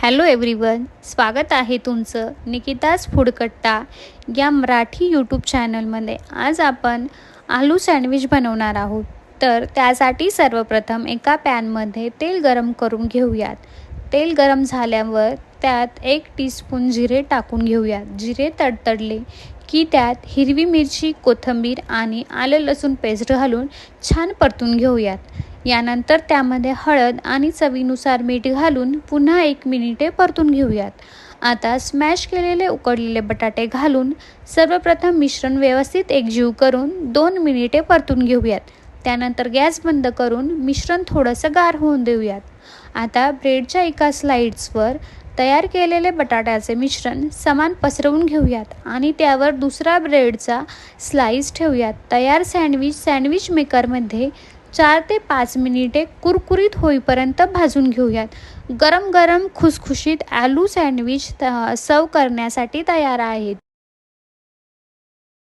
Hello everyone, स्वागत आहे तुमचं निकिताज फूडकट्टा या मराठी यूट्यूब चॅनलमध्ये. आज आपण आलू सँडविच बनवणार आहोत. तर त्यासाठी सर्वप्रथम एका पॅनमध्ये तेल गरम करून घेऊयात. तेल गरम झाल्यावर त्यात 1 टीस्पून जिरे टाकून घेऊयात. जिरे तडतडले की त्यात हिरवी मिरची, कोथिंबीर आणि आलं लसूण पेस्ट घालून छान परतून घेऊयात. यानंतर त्यामध्ये हळद आणि चवीनुसार मीठ घालून पुन्हा 1 मिनिटे परतून घेऊयात. आता स्मॅश केलेले उकडलेले बटाटे घालून सर्वप्रथम मिश्रण व्यवस्थित एकजीव करून 2 मिनिटे परतून घेऊयात. त्यानंतर गॅस बंद करून मिश्रण थोडंसं गार होऊन देऊयात. आता ब्रेडच्या एका स्लाइड्सवर तयार केलेले बटाट्याचे मिश्रण समान पसरवून घेऊयात आणि त्यावर दुसरा ब्रेडचा स्लाइस ठेवूयात. तयार सँडविच मेकरमध्ये 4 ते 5 मिनिटे कुरकुरीत होईपर्यंत भाजून घेऊयात. गरम गरम खुसखुशीत आलू सँडविच सर्व करण्यासाठी तयार आहेत.